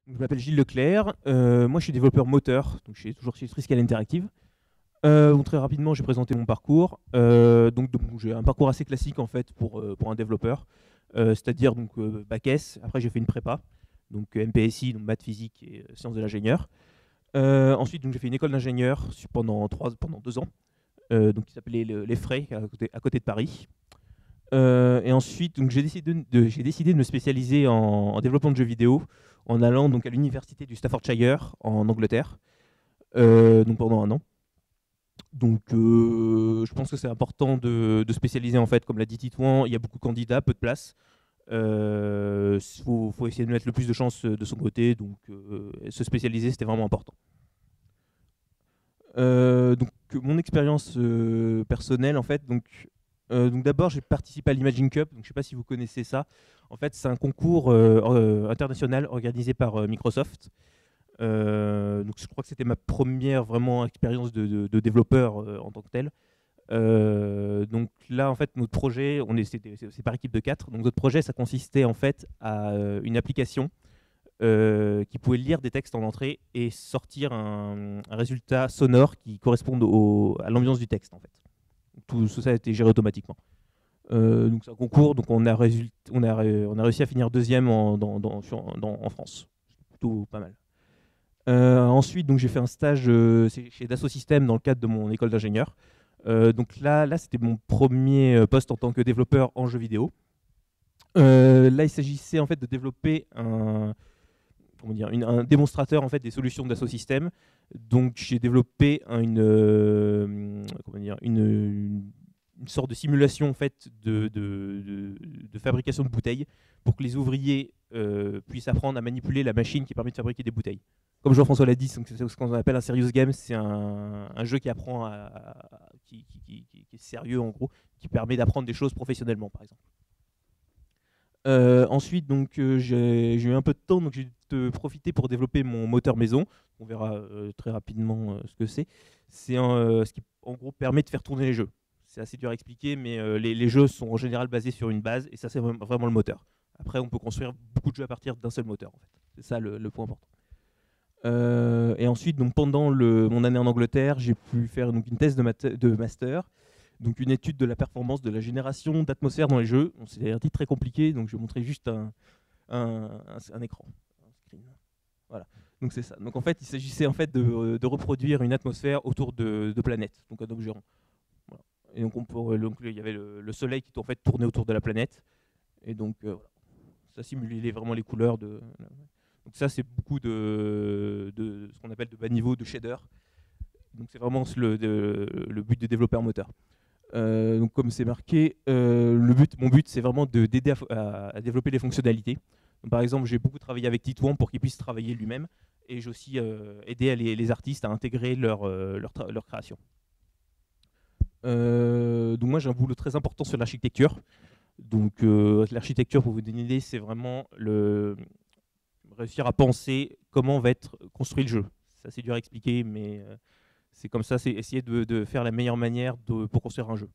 Je m'appelle Gilles Leclerc, moi je suis développeur moteur, donc je suis toujours chez Triscal Interactive. Donc très rapidement, j'ai présenté mon parcours. Donc, j'ai un parcours assez classique en fait pour un développeur, c'est-à-dire donc bac S. Après j'ai fait une prépa, donc MPSI, donc maths, physique et sciences de l'ingénieur. Ensuite donc j'ai fait une école d'ingénieur pendant 2 ans, donc qui s'appelait les Frais à côté de Paris. Et ensuite, donc, j'ai décidé de me spécialiser en développement de jeux vidéo en allant donc, à l'université du Staffordshire en Angleterre, donc pendant un an. Donc, je pense que c'est important de spécialiser en fait, comme l'a dit Titouan, il y a beaucoup de candidats, peu de place. Faut essayer de mettre le plus de chances de son côté, donc se spécialiser, c'était vraiment important. Donc, mon expérience personnelle, en fait, donc d'abord, j'ai participé à l'Imagine Cup. Donc, je ne sais pas si vous connaissez ça. En fait, c'est un concours international organisé par Microsoft. Donc, je crois que c'était ma première vraiment expérience de développeur en tant que tel. Donc là, en fait, notre projet, c'est par équipe de 4. Donc notre projet, ça consistait en fait à une application qui pouvait lire des textes en entrée et sortir un résultat sonore qui corresponde à l'ambiance du texte en fait. Tout ça a été géré automatiquement. Donc c'est un concours, donc on a réussi à finir deuxième en France. C'est plutôt pas mal. Ensuite, donc j'ai fait un stage chez Dassault Systèmes dans le cadre de mon école d'ingénieur. Donc là c'était mon premier poste en tant que développeur en jeu vidéo. Là, il s'agissait en fait de développer un démonstrateur en fait des solutions de Dassault Systèmes. Donc j'ai développé une sorte de simulation en fait de fabrication de bouteilles pour que les ouvriers puissent apprendre à manipuler la machine qui permet de fabriquer des bouteilles. Comme Jean-François l'a dit, c'est ce qu'on appelle un serious game, c'est un jeu qui apprend qui est sérieux en gros, qui permet d'apprendre des choses professionnellement par exemple. Ensuite, donc, j'ai eu un peu de temps, donc j'ai profité pour développer mon moteur maison. On verra très rapidement ce que c'est. C'est ce qui, en gros, permet de faire tourner les jeux. C'est assez dur à expliquer, mais les jeux sont en général basés sur une base, et ça, c'est vraiment le moteur. Après, on peut construire beaucoup de jeux à partir d'un seul moteur, en fait. C'est ça le point important. Et ensuite, donc, pendant mon année en Angleterre, j'ai pu faire donc, une thèse de master, donc une étude de la performance de la génération d'atmosphère dans les jeux. Bon, c'est un titre très compliqué, donc je vais montrer juste un écran. Un screen. Voilà. Donc c'est ça. Donc en fait, il s'agissait en fait de reproduire une atmosphère autour de planètes, donc un objet rond. Voilà. Et donc, il y avait le Soleil qui en fait tournait autour de la planète, et donc voilà. Ça simulait vraiment les couleurs de. Donc ça, c'est beaucoup de ce qu'on appelle de bas niveau, de shader. Donc c'est vraiment le but de développer un moteur. Donc comme c'est marqué, mon but c'est vraiment d'aider à développer les fonctionnalités. Donc, par exemple, j'ai beaucoup travaillé avec Titouan pour qu'il puisse travailler lui-même, et j'ai aussi aidé les artistes à intégrer leur création. Donc moi j'ai un boulot très important sur l'architecture. Donc l'architecture, pour vous donner une idée, c'est vraiment réussir à penser comment va être construit le jeu. C'est assez dur à expliquer, mais c'est comme ça, c'est essayer de faire la meilleure manière pour construire un jeu.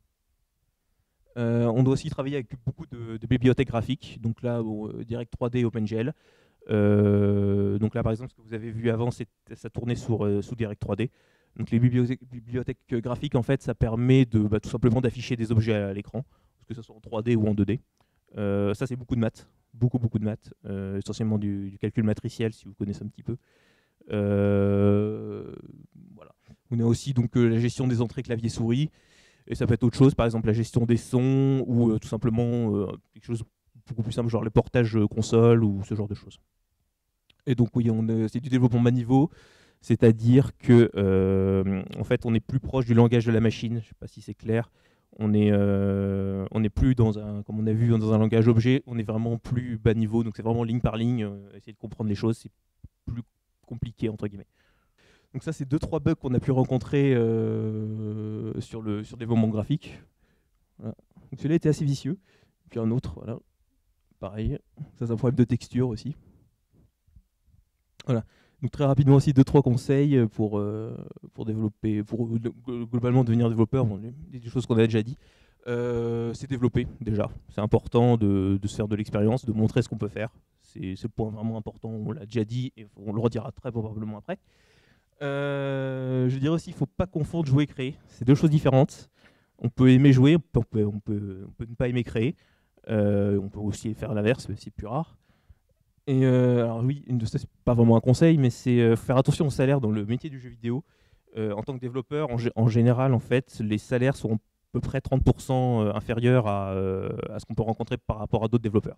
On doit aussi travailler avec beaucoup de bibliothèques graphiques. Donc là, Direct 3D, OpenGL. Donc là, par exemple, ce que vous avez vu avant, ça tournait sous Direct 3D. Donc les bibliothèques graphiques, en fait, ça permet tout simplement d'afficher des objets à l'écran, que ce soit en 3D ou en 2D. Ça, c'est beaucoup de maths, beaucoup de maths, essentiellement du calcul matriciel, si vous connaissez un petit peu. Voilà. On a aussi donc la gestion des entrées clavier-souris, et ça peut être autre chose, par exemple la gestion des sons, ou tout simplement quelque chose beaucoup plus simple, genre le portage console ou ce genre de choses. Et donc oui, c'est du développement bas niveau, c'est-à-dire que en fait, on est plus proche du langage de la machine. Je ne sais pas si c'est clair. On n'est plus comme on a vu, dans un langage objet. On est vraiment plus bas niveau. Donc c'est vraiment ligne par ligne. Essayer de comprendre les choses, c'est plus compliqué entre guillemets. Donc ça, c'est 2-3 bugs qu'on a pu rencontrer sur le développement graphique. Voilà. Donc celui-là était assez vicieux. Puis un autre, voilà, pareil. Ça, c'est un problème de texture aussi. Voilà. Donc très rapidement aussi 2-3 conseils pour développer, pour globalement devenir développeur. Bon, des choses qu'on a déjà dit. C'est développer déjà. C'est important de se faire de l'expérience, de montrer ce qu'on peut faire. c'est le point vraiment important, on l'a déjà dit et on le redira très probablement après. Je dirais aussi qu'il ne faut pas confondre jouer et créer, c'est deux choses différentes. On peut aimer jouer, on peut ne pas aimer créer, on peut aussi faire l'inverse, mais c'est plus rare. Et alors oui, ça c'est pas vraiment un conseil, mais c'est faire attention au salaire dans le métier du jeu vidéo. En tant que développeur, en général, en fait, les salaires sont à peu près 30% inférieurs à ce qu'on peut rencontrer par rapport à d'autres développeurs.